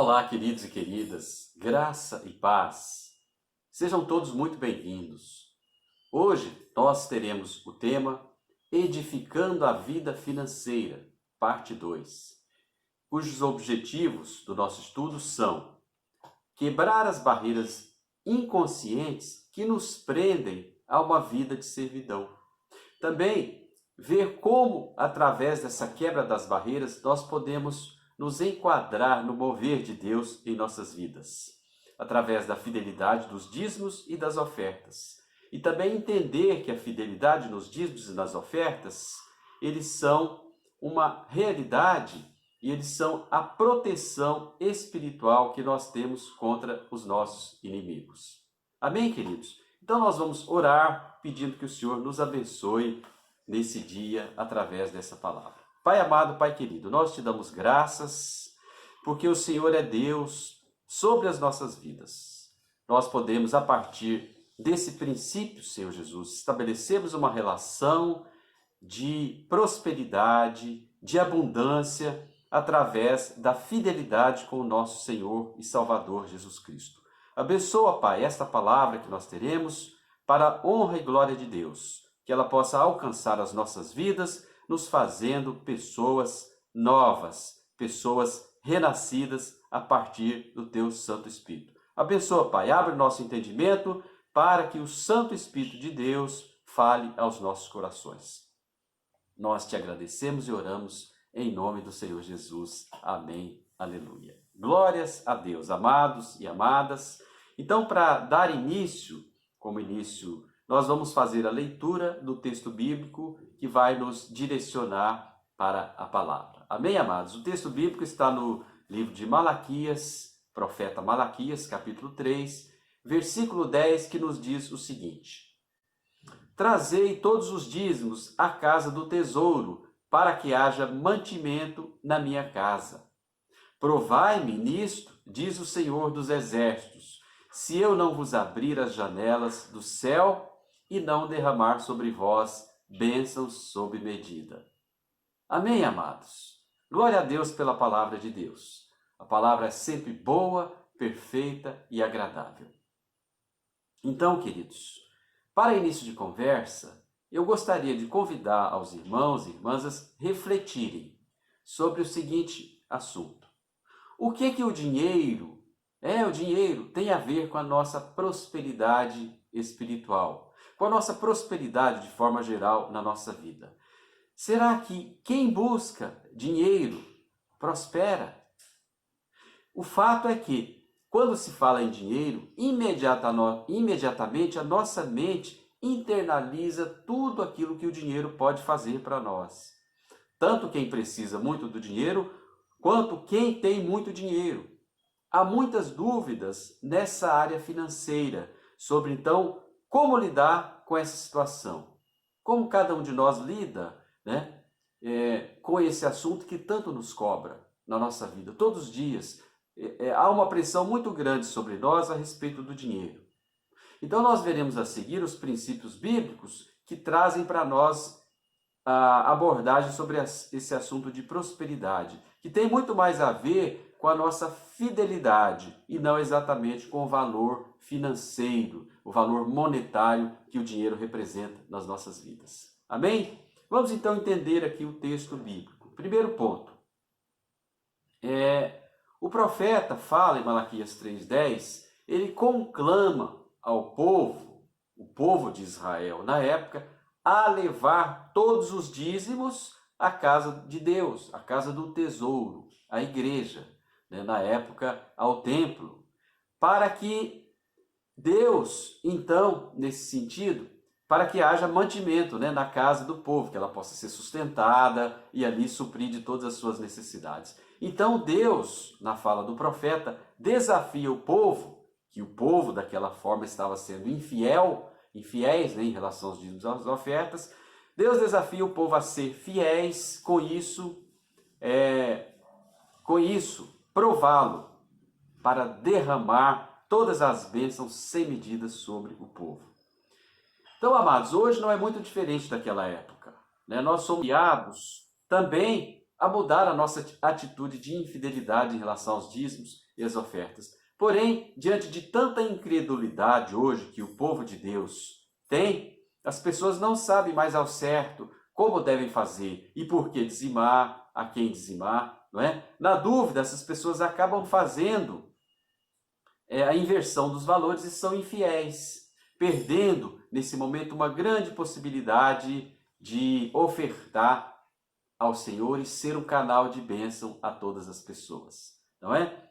Olá, queridos e queridas, graça e paz. Sejam todos muito bem-vindos. Hoje nós teremos o tema Edificando a Vida Financeira, parte 2, cujos objetivos do nosso estudo são quebrar as barreiras inconscientes que nos prendem a uma vida de servidão. Também ver como, através dessa quebra das barreiras, nós podemos nos enquadrar no mover de Deus em nossas vidas, através da fidelidade dos dízimos e das ofertas. E também entender que a fidelidade nos dízimos e nas ofertas, eles são uma realidade e eles são a proteção espiritual que nós temos contra os nossos inimigos. Amém, queridos? Então nós vamos orar pedindo que o Senhor nos abençoe nesse dia através dessa palavra. Pai amado, Pai querido, nós te damos graças porque o Senhor é Deus sobre as nossas vidas. Nós podemos, a partir desse princípio, Senhor Jesus, estabelecermos uma relação de prosperidade, de abundância, através da fidelidade com o nosso Senhor e Salvador Jesus Cristo. Abençoa, Pai, esta palavra que nós teremos para a honra e glória de Deus, que ela possa alcançar as nossas vidas, nos fazendo pessoas novas, pessoas renascidas a partir do Teu Santo Espírito. Abençoa, Pai, abre o nosso entendimento para que o Santo Espírito de Deus fale aos nossos corações. Nós te agradecemos e oramos em nome do Senhor Jesus. Amém. Aleluia. Glórias a Deus, amados e amadas. Então, para dar início, nós vamos fazer a leitura do texto bíblico que vai nos direcionar para a palavra. Amém, amados? O texto bíblico está no livro de Malaquias, profeta Malaquias, capítulo 3, versículo 10, que nos diz o seguinte: Trazei todos os dízimos à casa do tesouro, para que haja mantimento na minha casa. Provai-me nisto, diz o Senhor dos Exércitos, se eu não vos abrir as janelas do céu e não derramar sobre vós bênçãos sob medida. Amém, amados? Glória a Deus pela palavra de Deus. A palavra é sempre boa, perfeita e agradável. Então, queridos, para início de conversa, eu gostaria de convidar aos irmãos e irmãs a refletirem sobre o seguinte assunto. O que o dinheiro tem a ver com a nossa prosperidade espiritual, com a nossa prosperidade de forma geral na nossa vida? Será que quem busca dinheiro prospera? O fato é que, quando se fala em dinheiro, imediatamente a nossa mente internaliza tudo aquilo que o dinheiro pode fazer para nós. Tanto quem precisa muito do dinheiro, quanto quem tem muito dinheiro. Há muitas dúvidas nessa área financeira sobre, então, como lidar com essa situação. Como cada um de nós lida, com esse assunto que tanto nos cobra na nossa vida. Todos os dias há uma pressão muito grande sobre nós a respeito do dinheiro. Então nós veremos a seguir os princípios bíblicos que trazem para nós a abordagem sobre esse assunto de prosperidade, que tem muito mais a ver com a nossa fidelidade e não exatamente com o valor financeiro, o valor monetário que o dinheiro representa nas nossas vidas. Amém? Vamos então entender aqui o texto bíblico. Primeiro ponto. O profeta fala em Malaquias 3,10, ele conclama ao povo, o povo de Israel na época, a levar todos os dízimos à casa de Deus, à casa do tesouro, à igreja, na época ao templo, para que Deus, então, nesse sentido, para que haja mantimento na casa do povo, que ela possa ser sustentada e ali suprir de todas as suas necessidades. Então Deus, na fala do profeta, desafia o povo, que o povo daquela forma estava sendo infiéis em relação aos dízimos e às ofertas. Deus desafia o povo a ser fiéis, com isso prová-lo para derramar todas as bênçãos sem medidas sobre o povo. Então, amados, hoje não é muito diferente daquela época. Nós somos guiados também a mudar a nossa atitude de infidelidade em relação aos dízimos e as ofertas. Porém, diante de tanta incredulidade hoje que o povo de Deus tem, as pessoas não sabem mais ao certo como devem fazer e por que dizimar, a quem dizimar, não é? Na dúvida, essas pessoas acabam fazendo a inversão dos valores e são infiéis, perdendo nesse momento uma grande possibilidade de ofertar ao Senhor e ser um canal de bênção a todas as pessoas, não é?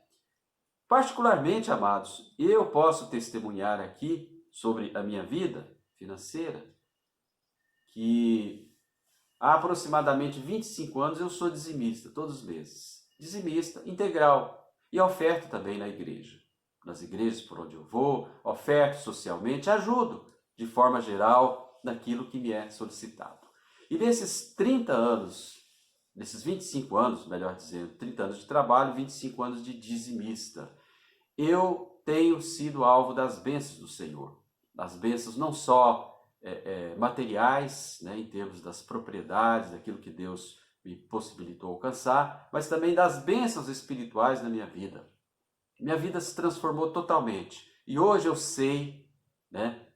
Particularmente, amados, eu posso testemunhar aqui sobre a minha vida financeira, que há aproximadamente 25 anos eu sou dizimista, todos os meses. Dizimista integral e oferto também na igreja. Nas igrejas por onde eu vou, oferto socialmente, ajudo de forma geral naquilo que me é solicitado. E nesses 30 anos, nesses 25 anos, melhor dizendo, 30 anos de trabalho, 25 anos de dizimista, eu tenho sido alvo das bênçãos do Senhor. Das bênçãos não só materiais, né, em termos das propriedades, daquilo que Deus me possibilitou alcançar, mas também das bênçãos espirituais na minha vida. Minha vida se transformou totalmente. E hoje eu sei, né,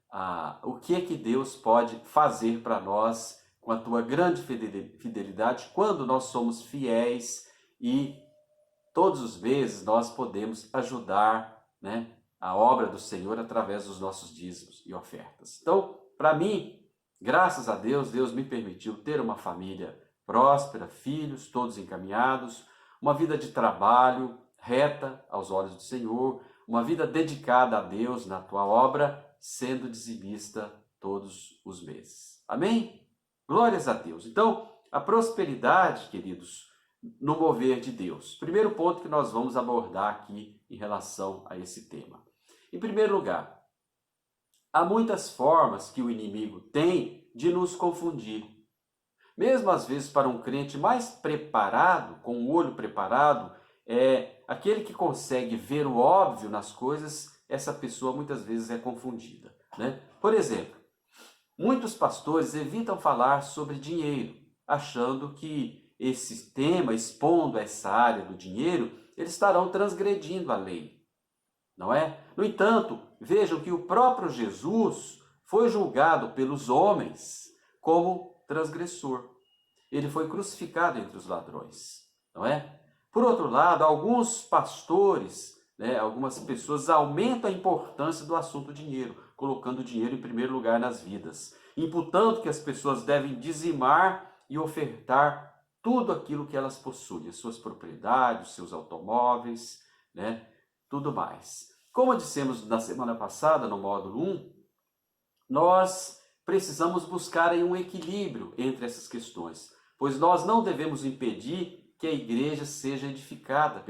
o que é que Deus pode fazer para nós com a tua grande fidelidade quando nós somos fiéis e todos os meses nós podemos ajudar, né, a obra do Senhor através dos nossos dízimos e ofertas. Então, para mim, graças a Deus, Deus me permitiu ter uma família próspera, filhos todos encaminhados, uma vida de trabalho reta aos olhos do Senhor, uma vida dedicada a Deus na tua obra, sendo dizimista todos os meses. Amém? Glórias a Deus. Então, a prosperidade, queridos, no mover de Deus. Primeiro ponto que nós vamos abordar aqui em relação a esse tema. Em primeiro lugar, há muitas formas que o inimigo tem de nos confundir. Mesmo às vezes para um crente mais preparado, com o olho preparado, aquele que consegue ver o óbvio nas coisas, essa pessoa muitas vezes é confundida, né? Por exemplo, muitos pastores evitam falar sobre dinheiro, achando que esse tema, expondo essa área do dinheiro, eles estarão transgredindo a lei, não é? No entanto, vejam que o próprio Jesus foi julgado pelos homens como transgressor. Ele foi crucificado entre os ladrões, não é? Por outro lado, alguns pastores, né, algumas pessoas aumentam a importância do assunto dinheiro, colocando o dinheiro em primeiro lugar nas vidas, imputando que as pessoas devem dizimar e ofertar tudo aquilo que elas possuem, as suas propriedades, os seus automóveis, né, tudo mais. Como dissemos na semana passada, no módulo 1, nós precisamos buscar aí um equilíbrio entre essas questões, pois nós não devemos impedir que a igreja seja edificada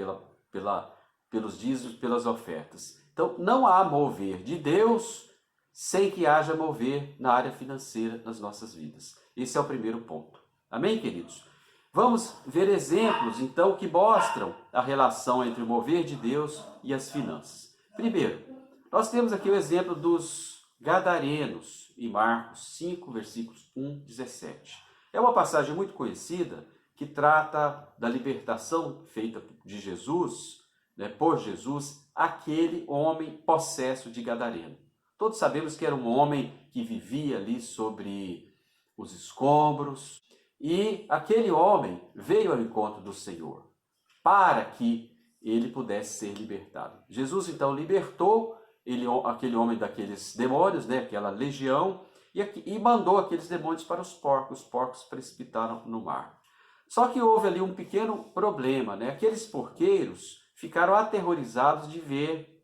pelos dízimos, pelas ofertas. Então, não há mover de Deus sem que haja mover na área financeira nas nossas vidas. Esse é o primeiro ponto. Amém, queridos? Vamos ver exemplos, então, que mostram a relação entre o mover de Deus e as finanças. Primeiro, nós temos aqui o exemplo dos Gadarenos, em Marcos 5, versículos 1, 17. É uma passagem muito conhecida que trata da libertação feita de Jesus, né, por Jesus, aquele homem possesso de Gadareno. Todos sabemos que era um homem que vivia ali sobre os escombros, e aquele homem veio ao encontro do Senhor para que ele pudesse ser libertado. Jesus então libertou aquele homem daqueles demônios, né, aquela legião, e mandou aqueles demônios para os porcos precipitaram no mar. Só que houve ali um pequeno problema, né? Aqueles porqueiros ficaram aterrorizados de ver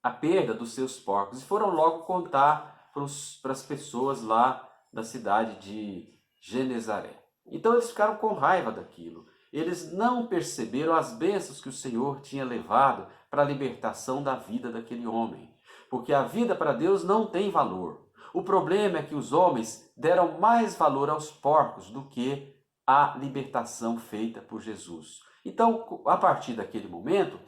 a perda dos seus porcos e foram logo contar para as pessoas lá da cidade de Genezaré. Então eles ficaram com raiva daquilo. Eles não perceberam as bênçãos que o Senhor tinha levado para a libertação da vida daquele homem. Porque a vida para Deus não tem valor. O problema é que os homens deram mais valor aos porcos do que à libertação feita por Jesus. Então, a partir daquele momento,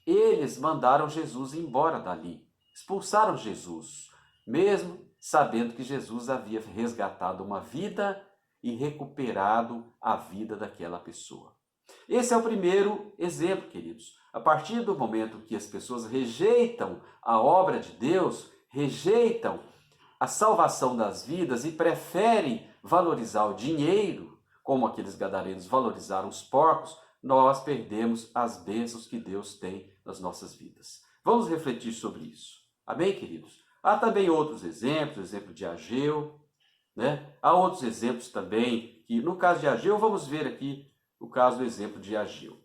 eles mandaram Jesus embora dali. Expulsaram Jesus, mesmo sabendo que Jesus havia resgatado uma vida e recuperado a vida daquela pessoa. Esse é o primeiro exemplo, queridos. A partir do momento que as pessoas rejeitam a obra de Deus, rejeitam a salvação das vidas e preferem valorizar o dinheiro, como aqueles gadarenos valorizaram os porcos, nós perdemos as bênçãos que Deus tem nas nossas vidas. Vamos refletir sobre isso. Amém, queridos? Há também outros exemplos, o exemplo de Ageu, né? Há outros exemplos também, que no caso de Ageu, vamos ver aqui o caso do exemplo de Ageu.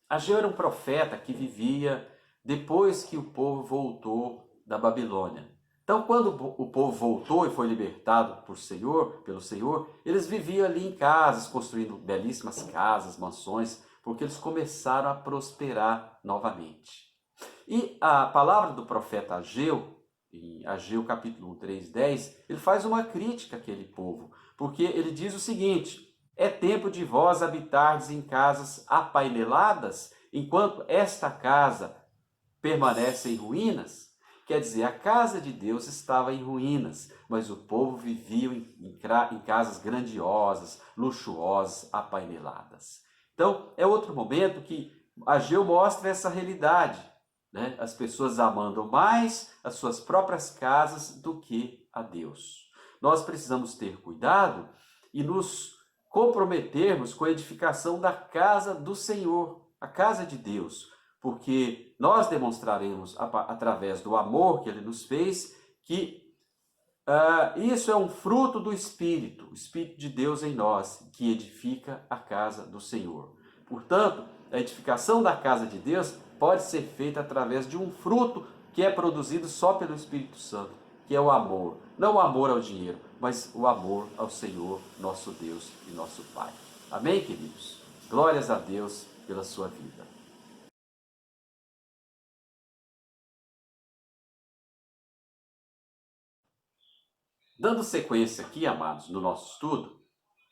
Ageu era um profeta que vivia depois que o povo voltou da Babilônia. Então, quando o povo voltou e foi libertado pelo Senhor, eles viviam ali em casas, construindo belíssimas casas, mansões, porque eles começaram a prosperar novamente. E a palavra do profeta Ageu, em Ageu capítulo 1, 3, 10, ele faz uma crítica àquele povo, porque ele diz o seguinte: é tempo de vós habitardes em casas apaineladas, enquanto esta casa permanece em ruínas. Quer dizer, a casa de Deus estava em ruínas, mas o povo vivia em casas grandiosas, luxuosas, apaineladas. Então, é outro momento que Ageu mostra essa realidade, né? As pessoas amando mais as suas próprias casas do que a Deus. Nós precisamos ter cuidado e nos comprometermos com a edificação da casa do Senhor, a casa de Deus, porque nós demonstraremos, através do amor que Ele nos fez, que isso é um fruto do Espírito, o Espírito de Deus em nós, que edifica a casa do Senhor. Portanto, a edificação da casa de Deus pode ser feita através de um fruto que é produzido só pelo Espírito Santo, que é o amor. Não o amor ao dinheiro, mas o amor ao Senhor, nosso Deus e nosso Pai. Amém, queridos? Glórias a Deus pela sua vida. Dando sequência aqui, amados, no nosso estudo,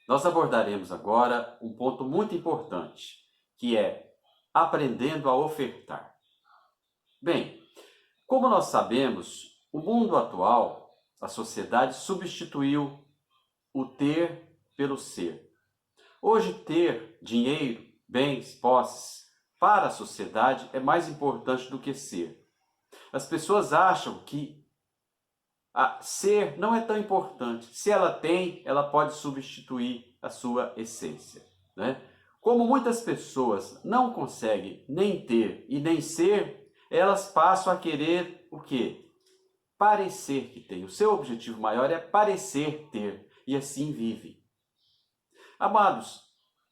nós abordaremos agora um ponto muito importante, que é aprendendo a ofertar. Bem, como nós sabemos, o mundo atual, a sociedade substituiu o ter pelo ser. Hoje, ter dinheiro, bens, posses para a sociedade é mais importante do que ser. As pessoas acham que ser não é tão importante. Se ela tem, ela pode substituir a sua essência, né? Como muitas pessoas não conseguem nem ter e nem ser, elas passam a querer o quê? Parecer que tem. O seu objetivo maior é parecer ter, e assim vive. Amados,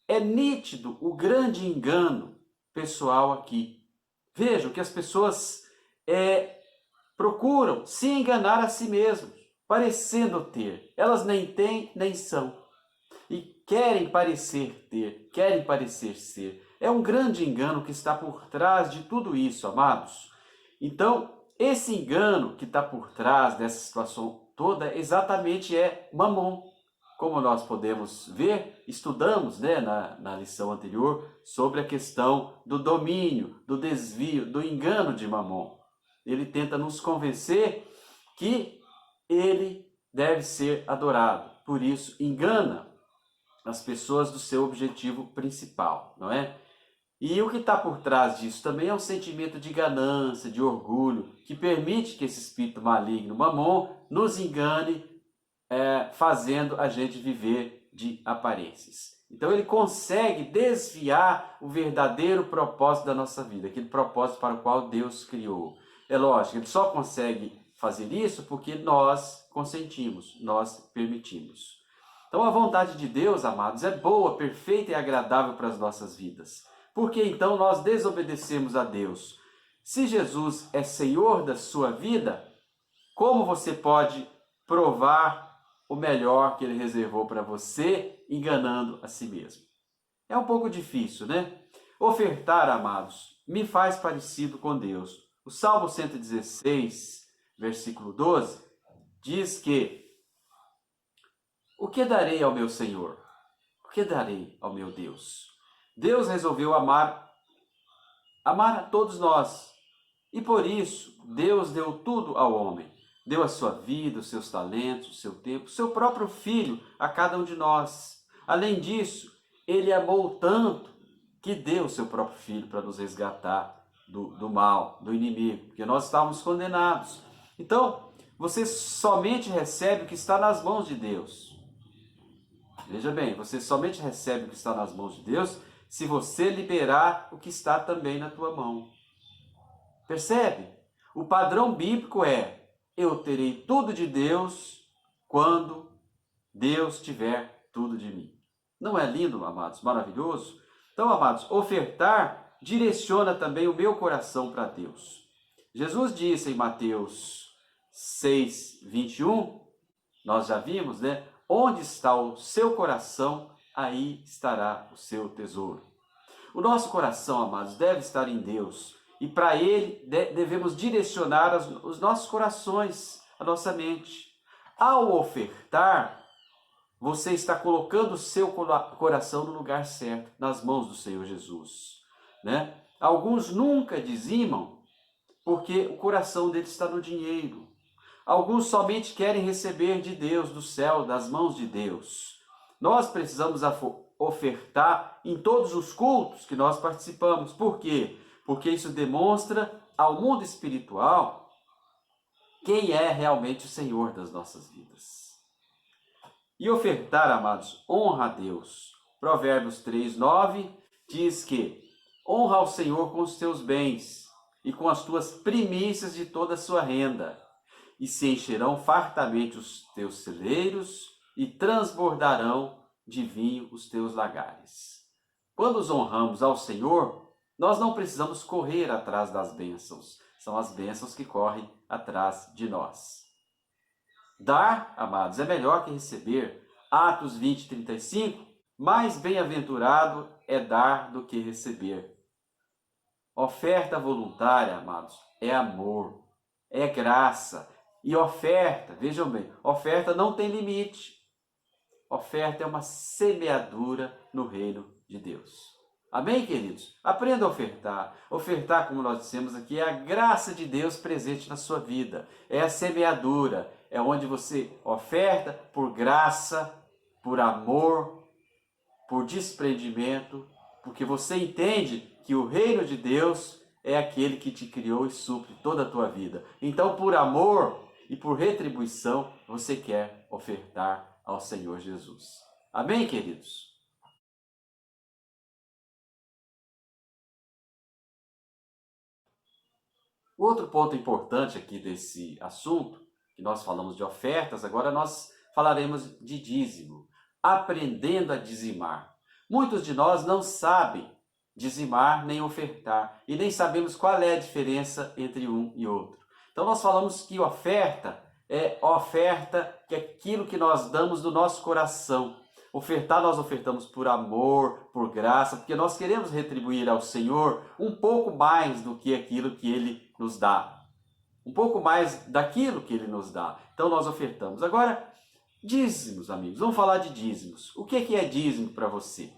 é nítido o grande engano pessoal aqui. Vejam que as pessoas procuram se enganar a si mesmos, parecendo ter. Elas nem têm, nem são. E querem parecer ter, querem parecer ser. É um grande engano que está por trás de tudo isso, amados. Então, esse engano que está por trás dessa situação toda exatamente é Mamon. Como nós podemos ver, estudamos, né, na lição anterior sobre a questão do domínio, do desvio, do engano de Mamon. Ele tenta nos convencer que ele deve ser adorado. Por isso, engana as pessoas do seu objetivo principal, não é? E o que está por trás disso também é um sentimento de ganância, de orgulho, que permite que esse espírito maligno, Mamon, nos engane, fazendo a gente viver de aparências. Então ele consegue desviar o verdadeiro propósito da nossa vida, aquele propósito para o qual Deus criou. É lógico, ele só consegue fazer isso porque nós consentimos, nós permitimos. Então a vontade de Deus, amados, é boa, perfeita e agradável para as nossas vidas. Por que então nós desobedecemos a Deus? Se Jesus é Senhor da sua vida, como você pode provar o melhor que Ele reservou para você, enganando a si mesmo? É um pouco difícil, né? Ofertar, amados, me faz parecido com Deus. O Salmo 116, versículo 12, diz que: o que darei ao meu Senhor? O que darei ao meu Deus? Deus resolveu amar a todos nós. E por isso, Deus deu tudo ao homem. Deu a sua vida, os seus talentos, o seu tempo, o seu próprio Filho a cada um de nós. Além disso, Ele amou tanto que deu o seu próprio Filho para nos resgatar do mal, do inimigo, porque nós estávamos condenados. Então, você somente recebe o que está nas mãos de Deus. Veja bem, você somente recebe o que está nas mãos de Deus se você liberar o que está também na tua mão. Percebe? O padrão bíblico é: eu terei tudo de Deus quando Deus tiver tudo de mim. Não é lindo, amados? Maravilhoso? Então, amados, ofertar direciona também o meu coração para Deus. Jesus disse em Mateus 6, 21, nós já vimos, né? Onde está o seu coração, aí estará o seu tesouro. O nosso coração, amados, deve estar em Deus. E para Ele devemos direcionar os nossos corações, a nossa mente. Ao ofertar, você está colocando o seu coração no lugar certo, nas mãos do Senhor Jesus. Né? Alguns nunca dizimam porque o coração deles está no dinheiro. Alguns somente querem receber de Deus, do céu, das mãos de Deus. Nós precisamos ofertar em todos os cultos que nós participamos. Por quê? Porque isso demonstra ao mundo espiritual quem é realmente o Senhor das nossas vidas. E ofertar, amados, honra a Deus. Provérbios 3:9 diz que honra ao Senhor com os teus bens e com as tuas primícias de toda a sua renda, e se encherão fartamente os teus celeiros e transbordarão de vinho os teus lagares. Quando os honramos ao Senhor, nós não precisamos correr atrás das bênçãos, são as bênçãos que correm atrás de nós. Dar, amados, é melhor que receber. Atos 20:35, mais bem-aventurado é dar do que receber. Oferta voluntária, amados, é amor, é graça. E oferta, vejam bem, oferta não tem limite. Oferta é uma semeadura no reino de Deus. Amém, queridos? Aprenda a ofertar. Ofertar, como nós dissemos aqui, é a graça de Deus presente na sua vida. É a semeadura, é onde você oferta por graça, por amor, por desprendimento, porque você entende que o reino de Deus é aquele que te criou e supre toda a tua vida. Então, por amor e por retribuição, você quer ofertar ao Senhor Jesus. Amém, queridos? Outro ponto importante aqui desse assunto, que nós falamos de ofertas, agora nós falaremos de dízimo, aprendendo a dizimar. Muitos de nós não sabem dizimar nem ofertar, e nem sabemos qual é a diferença entre um e outro. Então nós falamos que oferta que é aquilo que nós damos do nosso coração. Ofertar, nós ofertamos por amor, por graça, porque nós queremos retribuir ao Senhor um pouco mais do que aquilo que Ele nos dá. Um pouco mais daquilo que Ele nos dá. Então nós ofertamos. Agora, dízimos, amigos. Vamos falar de dízimos. O que é dízimo para você?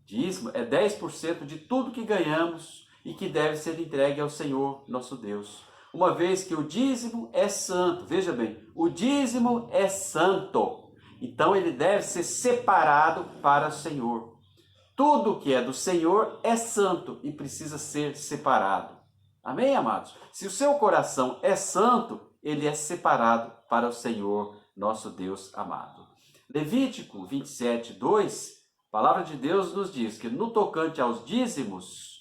Dízimo é 10% de tudo que ganhamos e que deve ser entregue ao Senhor, nosso Deus. Uma vez que o dízimo é santo. Veja bem, o dízimo é santo. Então ele deve ser separado para o Senhor. Tudo que é do Senhor é santo e precisa ser separado. Amém, amados? Se o seu coração é santo, ele é separado para o Senhor, nosso Deus amado. Levítico 27:2, a palavra de Deus nos diz que no tocante aos dízimos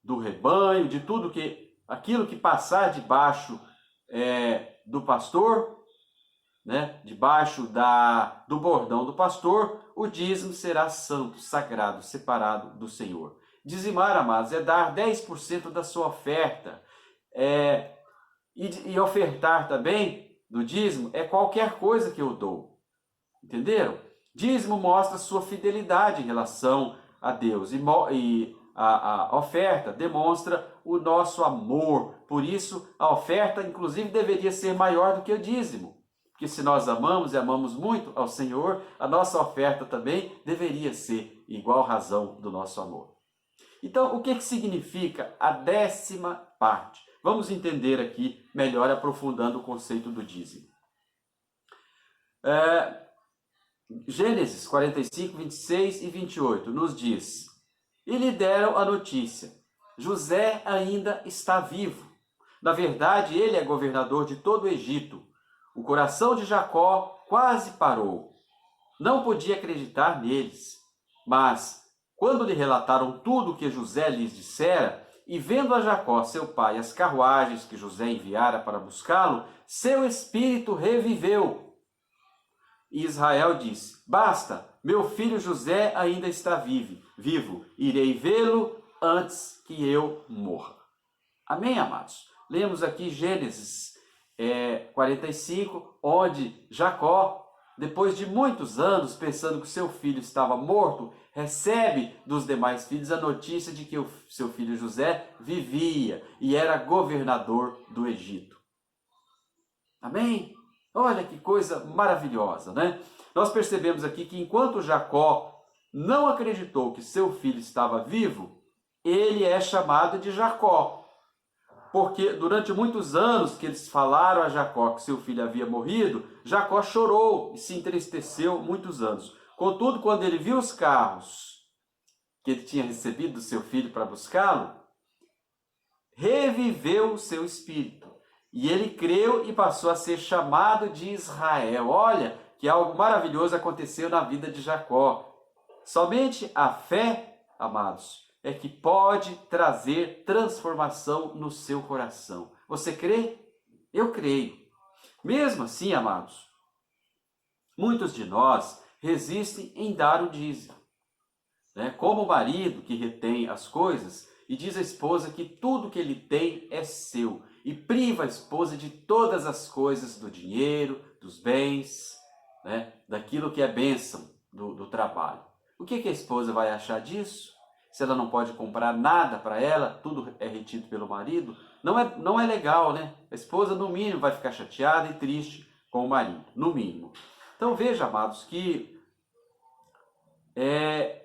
do rebanho, de tudo aquilo que passar debaixo do pastor, né, debaixo do bordão do pastor, o dízimo será santo, sagrado, separado do Senhor. Dizimar, amados, é dar 10% da sua oferta. E ofertar também do dízimo é qualquer coisa que eu dou. Entenderam? Dízimo mostra sua fidelidade em relação a Deus. E a oferta demonstra o nosso amor. Por isso, a oferta, inclusive, deveria ser maior do que o dízimo. Porque se nós amamos e amamos muito ao Senhor, a nossa oferta também deveria ser igual razão do nosso amor. Então, o que significa a 10ª parte? Vamos entender aqui melhor, aprofundando o conceito do dízimo. Gênesis 45, 26 e 28 nos diz: E lhe deram a notícia: José ainda está vivo. Na verdade, ele é governador de todo o Egito. O coração de Jacó quase parou. Não podia acreditar neles. Mas, quando lhe relataram tudo o que José lhes dissera, e vendo a Jacó, seu pai, as carruagens que José enviara para buscá-lo, seu espírito reviveu. E Israel disse: Basta, meu filho José ainda está vivo. Irei vê-lo antes que eu morra. Amém, amados? Lemos aqui Gênesis 45, onde Jacó, depois de muitos anos pensando que seu filho estava morto, recebe dos demais filhos a notícia de que o seu filho José vivia e era governador do Egito. Amém? Olha que coisa maravilhosa, né? Nós percebemos aqui que enquanto Jacó não acreditou que seu filho estava vivo, ele é chamado de Jacó. Porque durante muitos anos que eles falaram a Jacó que seu filho havia morrido, Jacó chorou e se entristeceu muitos anos. Contudo, quando ele viu os carros que ele tinha recebido do seu filho para buscá-lo, reviveu o seu espírito. E ele creu e passou a ser chamado de Israel. Olha que algo maravilhoso aconteceu na vida de Jacó. Somente a fé, amados, é que pode trazer transformação no seu coração. Você crê? Eu creio. Mesmo assim, amados, muitos de nós resistem em dar o dízimo. Como o marido que retém as coisas e diz à esposa que tudo que ele tem é seu e priva a esposa de todas as coisas, do dinheiro, dos bens, daquilo que é bênção do trabalho. O que a esposa vai achar disso? Se ela não pode comprar nada para ela, tudo é retido pelo marido, não é legal, né? A esposa, no mínimo, vai ficar chateada e triste com o marido, no mínimo. Então veja, amados, que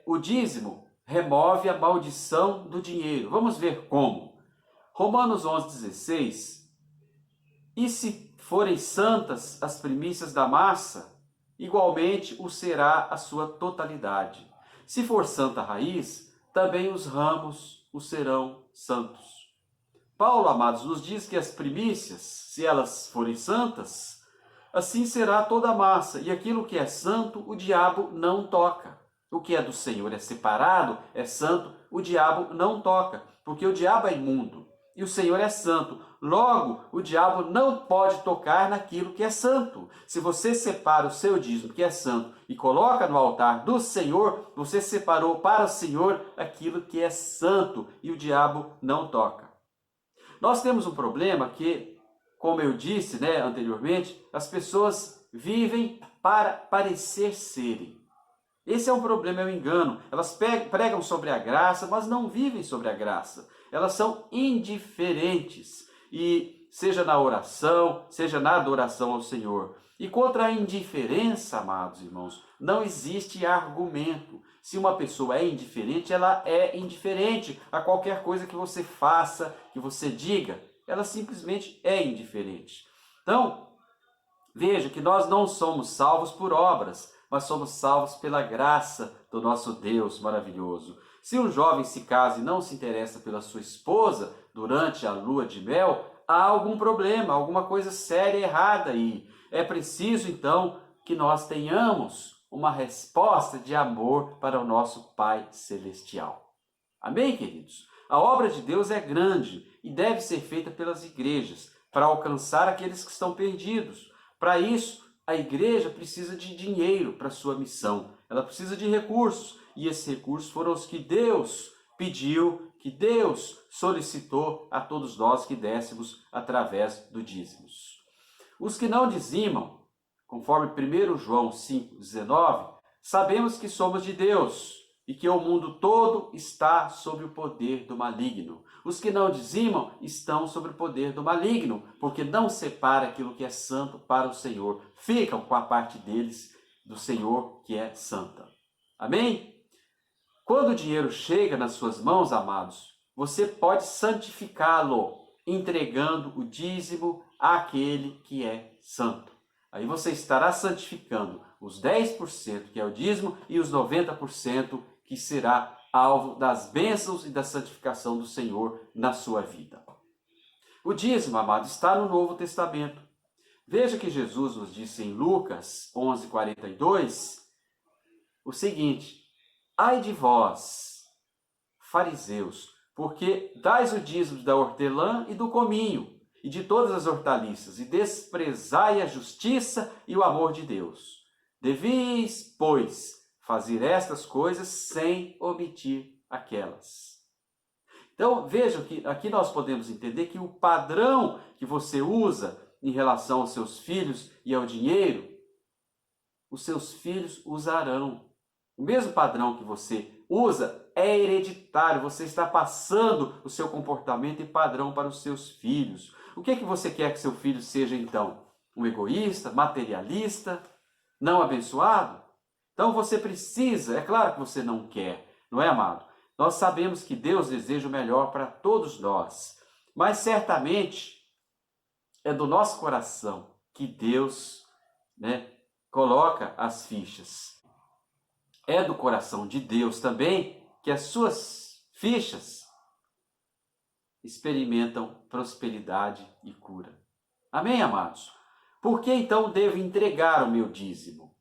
o dízimo remove a maldição do dinheiro. Vamos ver como. Romanos 11,16. E se forem santas as primícias da massa, igualmente o será a sua totalidade. Se for santa a raiz, também os ramos o serão santos. Paulo, amados, nos diz que as primícias, se elas forem santas, assim será toda a massa, e aquilo que é santo, o diabo não toca. O que é do Senhor é separado, é santo, o diabo não toca, porque o diabo é imundo e o Senhor é santo. Logo, o diabo não pode tocar naquilo que é santo. Se você separa o seu dízimo, que é santo, e coloca no altar do Senhor, você separou para o Senhor aquilo que é santo e o diabo não toca. Nós temos um problema que, como eu disse anteriormente, as pessoas vivem para parecer serem. Esse é um problema, é um engano. Elas pregam sobre a graça, mas não vivem sobre a graça. Elas são indiferentes, e seja na oração, seja na adoração ao Senhor. E contra a indiferença, amados irmãos, não existe argumento. Se uma pessoa é indiferente, ela é indiferente a qualquer coisa que você faça, que você diga. Ela simplesmente é indiferente. Então, veja que nós não somos salvos por obras, mas somos salvos pela graça do nosso Deus maravilhoso. Se um jovem se casa e não se interessa pela sua esposa durante a lua de mel, há algum problema, alguma coisa séria e errada aí. É preciso, então, que nós tenhamos uma resposta de amor para o nosso Pai Celestial. Amém, queridos? A obra de Deus é grande e deve ser feita pelas igrejas para alcançar aqueles que estão perdidos. Para isso, a igreja precisa de dinheiro para sua missão. Ela precisa de recursos. E esses recursos foram os que Deus pediu, que Deus solicitou a todos nós que dessemos através do dízimos. Os que não dizimam, conforme 1 João 5,19, sabemos que somos de Deus e que o mundo todo está sob o poder do maligno. Os que não dizimam estão sob o poder do maligno, porque não separa aquilo que é santo para o Senhor. Ficam com a parte deles, do Senhor, que é santa. Amém? Quando o dinheiro chega nas suas mãos, amados, você pode santificá-lo, entregando o dízimo àquele que é santo. Aí você estará santificando os 10%, que é o dízimo, e os 90%, que será alvo das bênçãos e da santificação do Senhor na sua vida. O dízimo, amado, está no Novo Testamento. Veja que Jesus nos disse em Lucas 11:42 o seguinte: ai de vós, fariseus, porque dais o dízimo da hortelã e do cominho, e de todas as hortaliças, e desprezai a justiça e o amor de Deus. Deveis, pois, fazer estas coisas sem omitir aquelas. Então, vejam que aqui nós podemos entender que o padrão que você usa em relação aos seus filhos e ao dinheiro, os seus filhos usarão. O mesmo padrão que você usa é hereditário, você está passando o seu comportamento e padrão para os seus filhos. O que é que você quer que seu filho seja então? Um egoísta, materialista, não abençoado? Então você precisa, é claro que você não quer, não é, amado? Nós sabemos que Deus deseja o melhor para todos nós, mas certamente é do nosso coração que Deus, coloca as fichas. É do coração de Deus também que as suas fichas experimentam prosperidade e cura. Amém, amados? Por que então devo entregar o meu dízimo?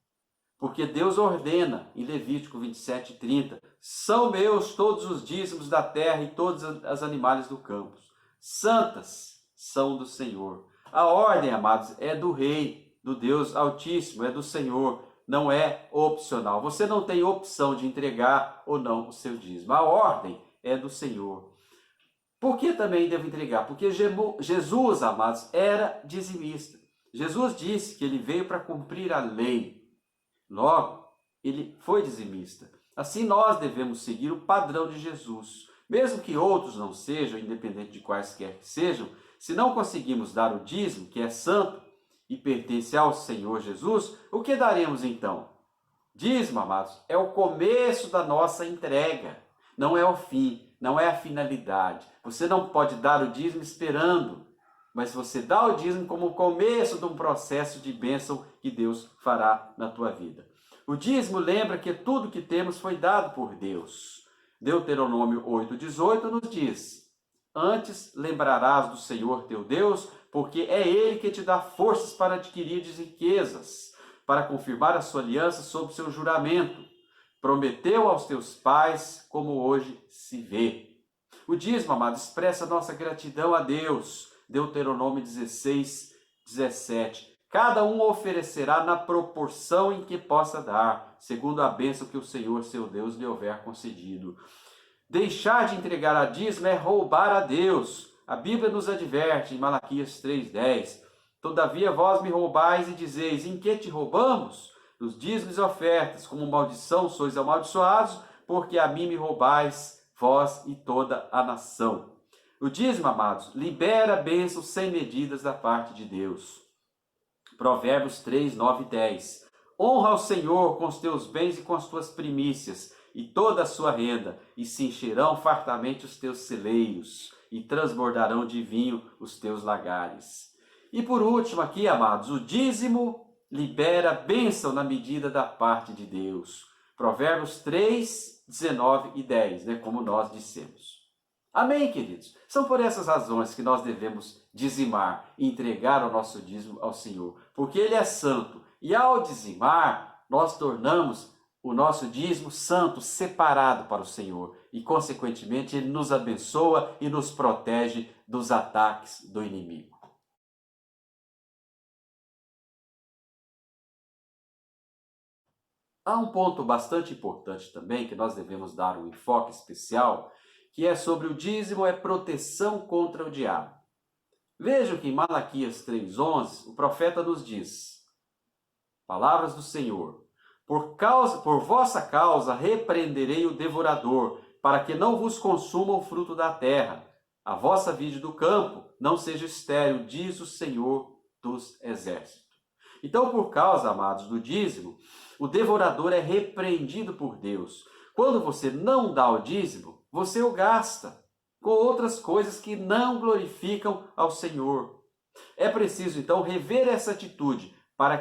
Porque Deus ordena em Levítico 27:30, são meus todos os dízimos da terra e todos os animais do campo. Santas são do Senhor. A ordem, amados, é do Rei, do Deus Altíssimo, é do Senhor, não é opcional. Você não tem opção de entregar ou não o seu dízimo. A ordem é do Senhor. Por que também devo entregar? Porque Jesus, amados, era dizimista. Jesus disse que ele veio para cumprir a lei. Logo, ele foi dizimista. Assim nós devemos seguir o padrão de Jesus. Mesmo que outros não sejam, independente de quaisquer que sejam, se não conseguimos dar o dízimo, que é santo e pertence ao Senhor Jesus, o que daremos então? Dízimo, amados, é o começo da nossa entrega, não é o fim, não é a finalidade. Você não pode dar o dízimo esperando, mas você dá o dízimo como o começo de um processo de bênção que Deus fará na tua vida. O dízimo lembra que tudo que temos foi dado por Deus. Deuteronômio 8:18 nos diz: antes lembrarás do Senhor teu Deus, porque é Ele que te dá forças para adquirir riquezas, para confirmar a sua aliança sob seu juramento. Prometeu aos teus pais, como hoje se vê. O dízimo, amado, expressa nossa gratidão a Deus. Deuteronômio 16:17. Cada um oferecerá na proporção em que possa dar, segundo a bênção que o Senhor, seu Deus, lhe houver concedido. Deixar de entregar a dízimo é roubar a Deus. A Bíblia nos adverte em Malaquias 3:10. Todavia vós me roubais e dizeis, em que te roubamos? Nos dízimos e ofertas, como maldição sois amaldiçoados, porque a mim me roubais, vós e toda a nação. O dízimo, amados, libera bênçãos sem medidas da parte de Deus. Provérbios 3, 9 e 10. Honra ao Senhor com os teus bens e com as tuas primícias, e toda a sua renda, e se encherão fartamente os teus celeiros, e transbordarão de vinho os teus lagares. E por último aqui, amados, o dízimo libera bênção na medida da parte de Deus. Provérbios 3, 19 e 10, como nós dissemos. Amém, queridos? São por essas razões que nós devemos dizimar e entregar o nosso dízimo ao Senhor, porque Ele é santo. E ao dizimar, nós tornamos o nosso dízimo santo, separado para o Senhor. E, consequentemente, Ele nos abençoa e nos protege dos ataques do inimigo. Há um ponto bastante importante também, que nós devemos dar um enfoque especial, que é sobre o dízimo é proteção contra o diabo. Vejam que em Malaquias 3:11, o profeta nos diz, palavras do Senhor, por vossa causa repreenderei o devorador, para que não vos consuma o fruto da terra. A vossa vide do campo não seja estéril, diz o Senhor dos exércitos. Então, por causa, amados, do dízimo, o devorador é repreendido por Deus. Quando você não dá o dízimo, você o gasta com outras coisas que não glorificam ao Senhor. É preciso, então, rever essa atitude para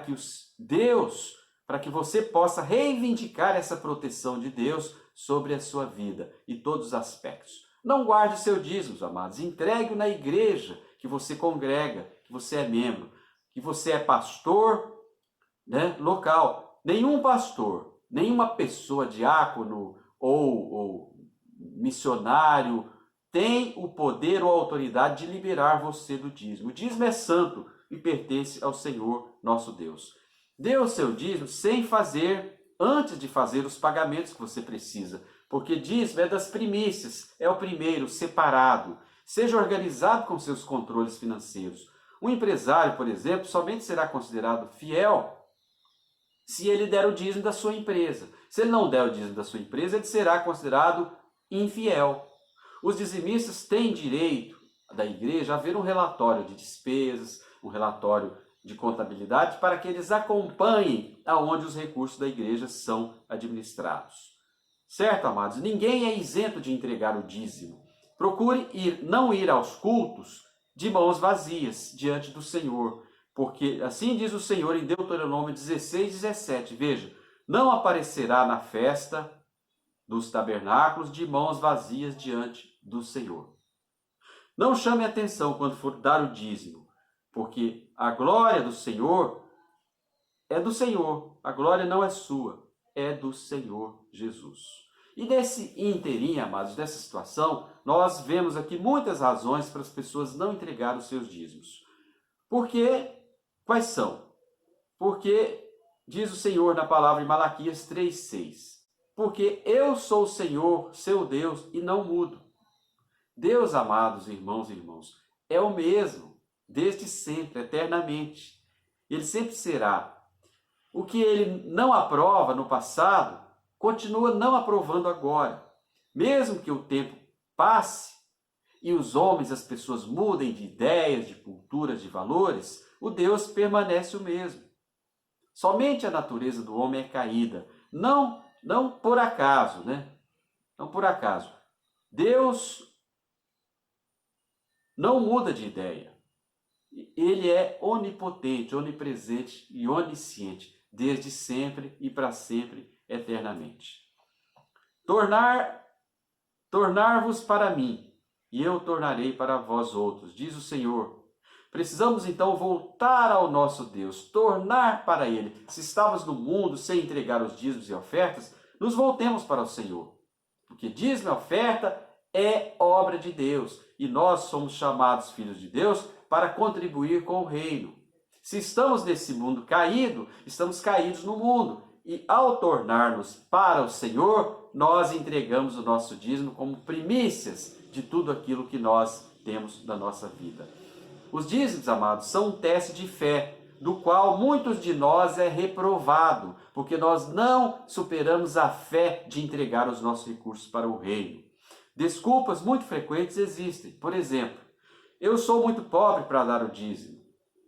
para que você possa reivindicar essa proteção de Deus sobre a sua vida e todos os aspectos. Não guarde seu dízimo, amados, entregue-o na igreja que você congrega, que você é membro, que você é pastor, né, local. Nenhum pastor, nenhuma pessoa, diácono ou missionário, tem o poder ou a autoridade de liberar você do dízimo. O dízimo é santo e pertence ao Senhor nosso Deus. Dê o seu dízimo sem fazer, antes de fazer os pagamentos que você precisa, porque dízimo é das primícias, é o primeiro, separado. Seja organizado com seus controles financeiros. Um empresário, por exemplo, somente será considerado fiel se ele der o dízimo da sua empresa. Se ele não der o dízimo da sua empresa, ele será considerado infiel. Os dizimistas têm direito da igreja a ver um relatório de despesas, um relatório de contabilidade, para que eles acompanhem aonde os recursos da igreja são administrados. Certo, amados? Ninguém é isento de entregar o dízimo. Procure não ir aos cultos de mãos vazias diante do Senhor, porque assim diz o Senhor em Deuteronômio 16:17. Veja, não aparecerá na festa dos tabernáculos de mãos vazias diante do Senhor. Não chame atenção quando for dar o dízimo, porque a glória do Senhor é do Senhor, a glória não é sua, é do Senhor Jesus. E nesse inteirinho, amados, dessa situação, nós vemos aqui muitas razões para as pessoas não entregarem os seus dízimos. Porque, quais são? Porque, diz o Senhor na palavra em Malaquias 3:6, porque eu sou o Senhor, seu Deus, e não mudo. Deus, amados irmãos e irmãos, é o mesmo, desde sempre, eternamente. Ele sempre será. O que ele não aprova no passado, continua não aprovando agora. Mesmo que o tempo passe e os homens, as pessoas mudem de ideias, de culturas, de valores, o Deus permanece o mesmo. Somente a natureza do homem é caída, não por acaso, né? Não por acaso. Deus não muda de ideia. Ele é onipotente, onipresente e onisciente, desde sempre e para sempre, eternamente. Tornar-vos para mim, e eu tornarei para vós outros, diz o Senhor. Precisamos então voltar ao nosso Deus, tornar para Ele. Se estávamos no mundo sem entregar os dízimos e ofertas, nos voltemos para o Senhor. Porque dízimo e oferta é obra de Deus, e nós somos chamados filhos de Deus para contribuir com o reino. Se estamos nesse mundo caído, estamos caídos no mundo. E ao tornar-nos para o Senhor, nós entregamos o nosso dízimo como primícias de tudo aquilo que nós temos na nossa vida. Os dízimos, amados, são um teste de fé, do qual muitos de nós é reprovado, porque nós não superamos a fé de entregar os nossos recursos para o reino. Desculpas muito frequentes existem. Por exemplo, eu sou muito pobre para dar o dízimo.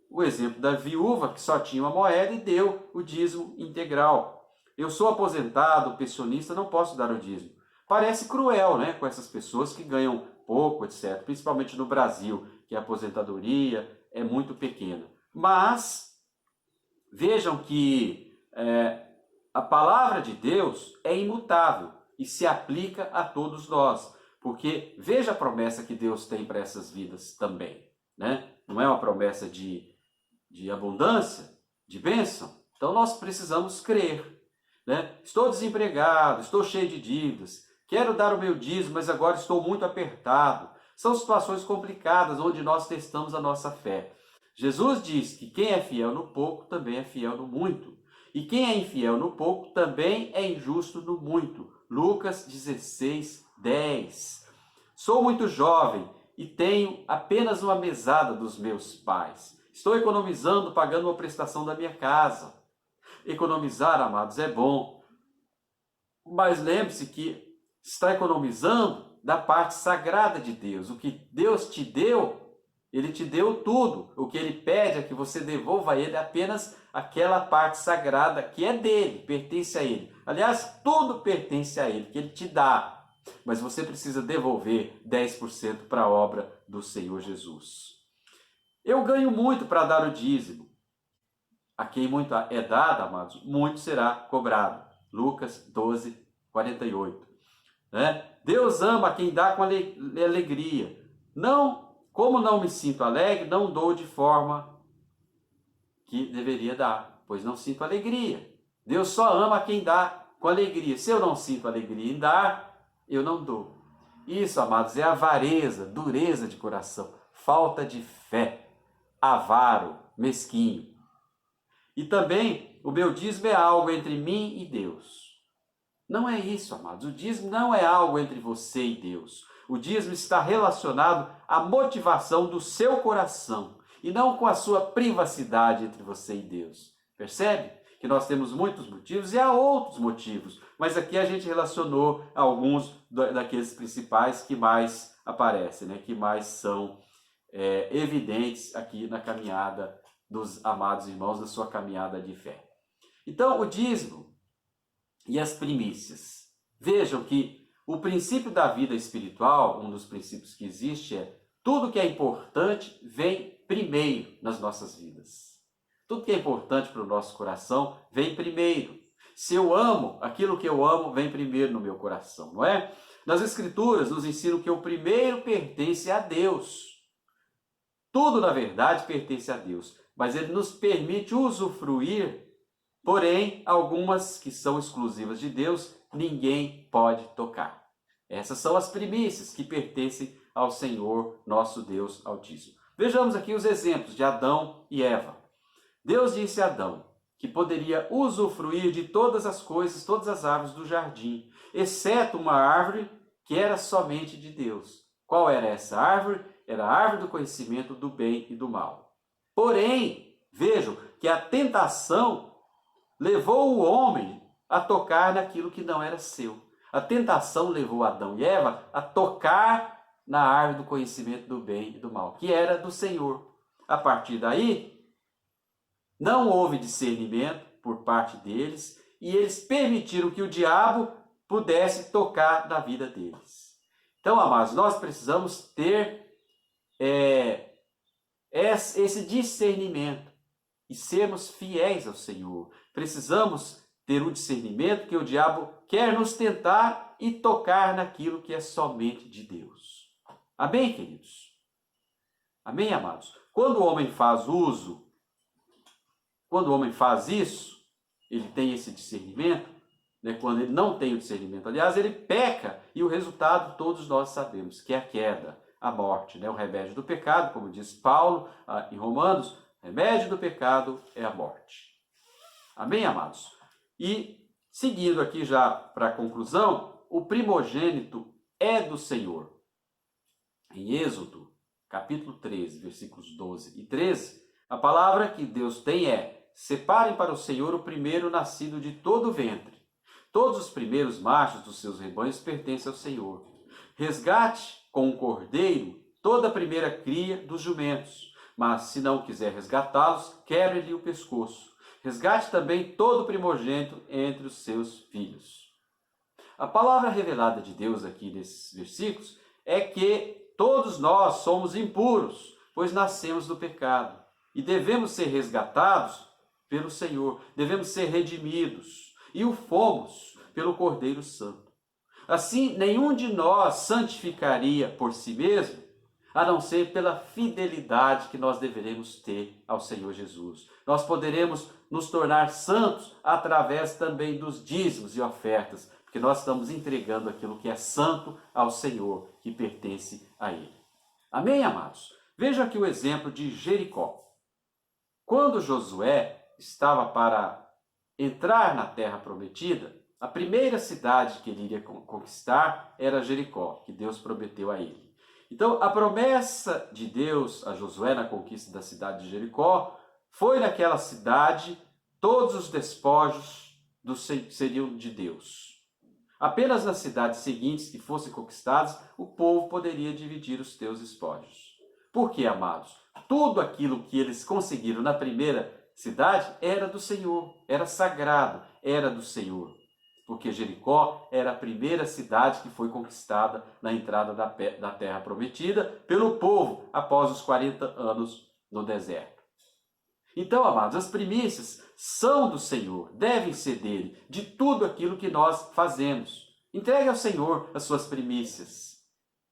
O exemplo da viúva que só tinha uma moeda e deu o dízimo integral. Eu sou aposentado, pensionista, não posso dar o dízimo. Parece cruel, né, com essas pessoas que ganham pouco, etc. Principalmente no Brasil, que a aposentadoria é muito pequena. Mas vejam que a palavra de Deus é imutável e se aplica a todos nós. Porque veja a promessa que Deus tem para essas vidas também, né? Não é uma promessa de abundância, de bênção. Então nós precisamos crer, né? Estou desempregado, estou cheio de dívidas, quero dar o meu dízimo, mas agora estou muito apertado. São situações complicadas onde nós testamos a nossa fé. Jesus diz que quem é fiel no pouco também é fiel no muito. E quem é infiel no pouco também é injusto no muito. Lucas 16:10. Sou muito jovem e tenho apenas uma mesada dos meus pais. Estou economizando, pagando uma prestação da minha casa. Economizar, amados, é bom. Mas lembre-se que está economizando da parte sagrada de Deus. O que Deus te deu, Ele te deu tudo. O que Ele pede é que você devolva a Ele apenas aquela parte sagrada que é dele, pertence a Ele. Aliás, tudo pertence a Ele, que Ele te dá. Mas você precisa devolver 10% para a obra do Senhor Jesus. Eu ganho muito para dar o dízimo. A quem muito é dado, amados, muito será cobrado. Lucas 12, 48. Né? Deus ama quem dá com alegria. Não, como não me sinto alegre, não dou de forma que deveria dar, pois não sinto alegria. Deus só ama quem dá com alegria. Se eu não sinto alegria em dar, eu não dou. Isso, amados, é avareza, dureza de coração, falta de fé, avaro, mesquinho. E também o meu dízimo é algo entre mim e Deus. Não é isso, amados. O dízimo não é algo entre você e Deus. O dízimo está relacionado à motivação do seu coração e não com a sua privacidade entre você e Deus. Percebe? Que nós temos muitos motivos e há outros motivos, mas aqui a gente relacionou alguns daqueles principais que mais aparecem, né? Que mais são evidentes aqui na caminhada dos amados irmãos, da sua caminhada de fé. Então, o dízimo e as primícias. Vejam que o princípio da vida espiritual, um dos princípios que existe é tudo que é importante vem primeiro nas nossas vidas. Tudo que é importante para o nosso coração vem primeiro. Se eu amo, aquilo que eu amo vem primeiro no meu coração, não é? Nas Escrituras nos ensinam que o primeiro pertence a Deus. Tudo, na verdade, pertence a Deus, mas Ele nos permite usufruir, porém, algumas que são exclusivas de Deus, ninguém pode tocar. Essas são as primícias que pertencem ao Senhor, nosso Deus Altíssimo. Vejamos aqui os exemplos de Adão e Eva. Deus disse a Adão que poderia usufruir de todas as coisas, todas as árvores do jardim, exceto uma árvore que era somente de Deus. Qual era essa árvore? Era a árvore do conhecimento do bem e do mal. Porém, vejam que a tentação levou o homem a tocar naquilo que não era seu. A tentação levou Adão e Eva a tocar na árvore do conhecimento do bem e do mal, que era do Senhor. A partir daí, não houve discernimento por parte deles e eles permitiram que o diabo pudesse tocar na vida deles. Então, amados, nós precisamos ter esse discernimento e sermos fiéis ao Senhor. Precisamos ter o discernimento que o diabo quer nos tentar e tocar naquilo que é somente de Deus. Amém, queridos? Amém, amados? Quando o homem faz isso, ele tem esse discernimento, né? Quando ele não tem o discernimento, aliás, ele peca e o resultado todos nós sabemos, que é a queda, a morte, né? O remédio do pecado, como diz Paulo em Romanos, o remédio do pecado é a morte. Amém, amados? E seguindo aqui já para a conclusão, o primogênito é do Senhor. Em Êxodo, capítulo 13, versículos 12 e 13, a palavra que Deus tem é: separem para o Senhor o primeiro nascido de todo o ventre. Todos os primeiros machos dos seus rebanhos pertencem ao Senhor. Resgate com um cordeiro toda a primeira cria dos jumentos, mas se não quiser resgatá-los, quebre-lhe o pescoço. Resgate também todo o primogênito entre os seus filhos. A palavra revelada de Deus aqui nesses versículos é que todos nós somos impuros, pois nascemos do pecado e devemos ser resgatados pelo Senhor, devemos ser redimidos, e o fomos pelo Cordeiro Santo. Assim, nenhum de nós santificaria por si mesmo, a não ser pela fidelidade que nós deveremos ter ao Senhor Jesus. Nós poderemos nos tornar santos através também dos dízimos e ofertas, porque nós estamos entregando aquilo que é santo ao Senhor, que pertence a Ele. Amém, amados? Veja aqui o exemplo de Jericó. Quando Josué estava para entrar na terra prometida, a primeira cidade que ele iria conquistar era Jericó, que Deus prometeu a ele. Então, a promessa de Deus a Josué na conquista da cidade de Jericó foi naquela cidade todos os despojos seriam de Deus. Apenas nas cidades seguintes que fossem conquistadas, o povo poderia dividir os seus despojos. Por quê, amados? Tudo aquilo que eles conseguiram na primeira cidade era do Senhor, era sagrado, era do Senhor. Porque Jericó era a primeira cidade que foi conquistada na entrada da terra prometida pelo povo após os 40 anos no deserto. Então, amados, as primícias são do Senhor, devem ser dele, de tudo aquilo que nós fazemos. Entregue ao Senhor as suas primícias.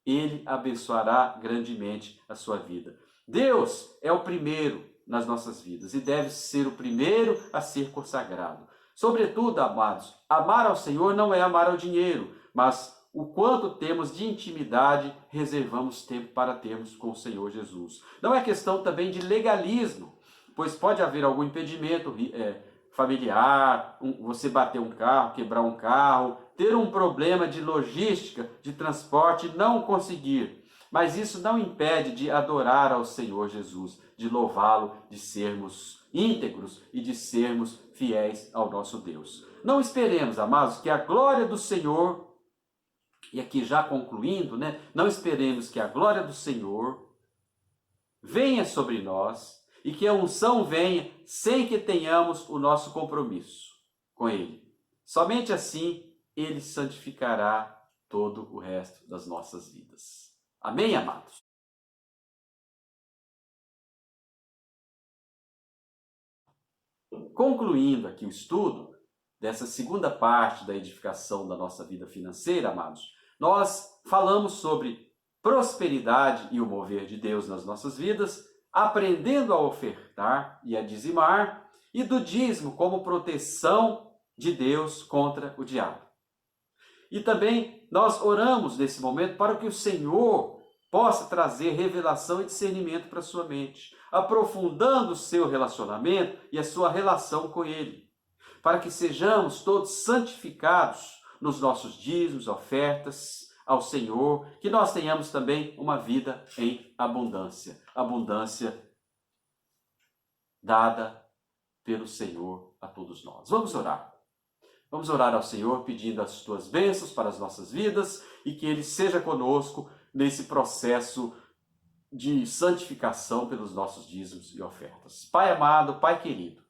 Ele abençoará grandemente a sua vida. Deus é o primeiro nas nossas vidas e deve ser o primeiro a ser consagrado. Sobretudo, amados, amar ao Senhor não é amar ao dinheiro, mas o quanto temos de intimidade, reservamos tempo para termos com o Senhor Jesus. Não é questão também de legalismo, pois pode haver algum impedimento familiar, você bater um carro, quebrar um carro, ter um problema de logística, de transporte e não conseguir. Mas isso não impede de adorar ao Senhor Jesus, de louvá-lo, de sermos íntegros e de sermos fiéis ao nosso Deus. Não esperemos, amados, que a glória do Senhor, e aqui já concluindo, não esperemos que a glória do Senhor venha sobre nós e que a unção venha sem que tenhamos o nosso compromisso com Ele. Somente assim Ele santificará todo o resto das nossas vidas. Amém, amados? Concluindo aqui o estudo dessa segunda parte da edificação da nossa vida financeira, amados, nós falamos sobre prosperidade e o mover de Deus nas nossas vidas, aprendendo a ofertar e a dizimar, e do dízimo como proteção de Deus contra o diabo. E também nós oramos nesse momento para que o Senhor possa trazer revelação e discernimento para a sua mente, aprofundando o seu relacionamento e a sua relação com Ele, para que sejamos todos santificados nos nossos dízimos, ofertas ao Senhor, que nós tenhamos também uma vida em abundância, abundância dada pelo Senhor a todos nós. Vamos orar. Vamos orar ao Senhor pedindo as tuas bênçãos para as nossas vidas e que Ele seja conosco nesse processo de santificação pelos nossos dízimos e ofertas. Pai amado, Pai querido,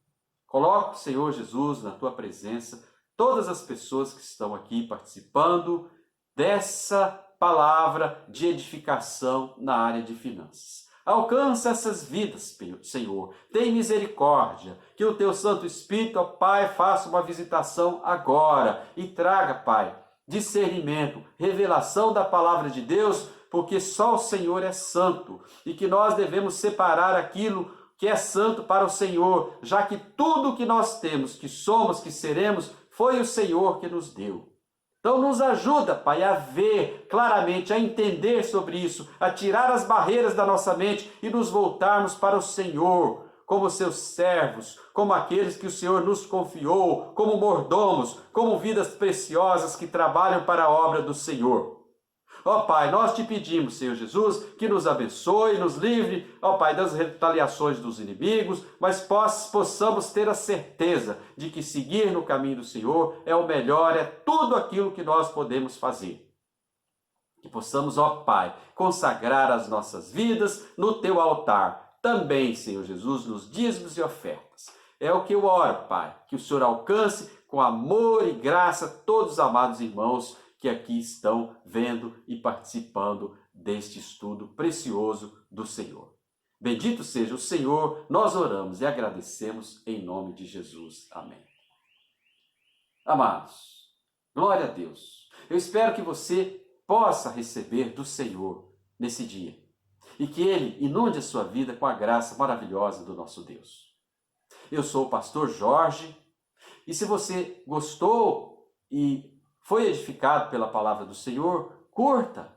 coloca o Senhor Jesus na tua presença, todas as pessoas que estão aqui participando dessa palavra de edificação na área de finanças. Alcança essas vidas, Senhor. Tem misericórdia. Que o teu Santo Espírito, ó Pai, faça uma visitação agora e traga, Pai, discernimento, revelação da palavra de Deus, porque só o Senhor é santo e que nós devemos separar aquilo que é santo para o Senhor, já que tudo que nós temos, que somos, que seremos, foi o Senhor que nos deu. Então nos ajuda, Pai, a ver claramente, a entender sobre isso, a tirar as barreiras da nossa mente e nos voltarmos para o Senhor, como seus servos, como aqueles que o Senhor nos confiou, como mordomos, como vidas preciosas que trabalham para a obra do Senhor. Ó Pai, nós te pedimos, Senhor Jesus, que nos abençoe, nos livre, ó Pai, das retaliações dos inimigos, mas possamos ter a certeza de que seguir no caminho do Senhor é o melhor, é tudo aquilo que nós podemos fazer. Que possamos, ó Pai, consagrar as nossas vidas no teu altar, também, Senhor Jesus, nos dízimos e ofertas. É o que eu oro, Pai, que o Senhor alcance com amor e graça todos os amados irmãos que aqui estão vendo e participando deste estudo precioso do Senhor. Bendito seja o Senhor, nós oramos e agradecemos em nome de Jesus. Amém. Amados, glória a Deus. Eu espero que você possa receber do Senhor nesse dia e que Ele inunde a sua vida com a graça maravilhosa do nosso Deus. Eu sou o pastor Jorge e se você gostou e foi edificado pela palavra do Senhor, curta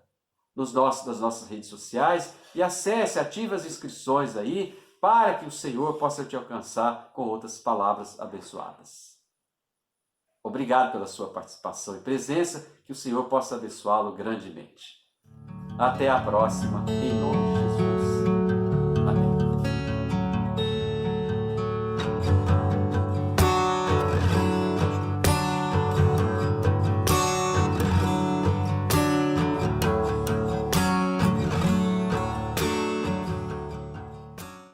nas nossas redes sociais e acesse, ative as inscrições aí para que o Senhor possa te alcançar com outras palavras abençoadas. Obrigado pela sua participação e presença, que o Senhor possa abençoá-lo grandemente. Até a próxima, em nome de Jesus.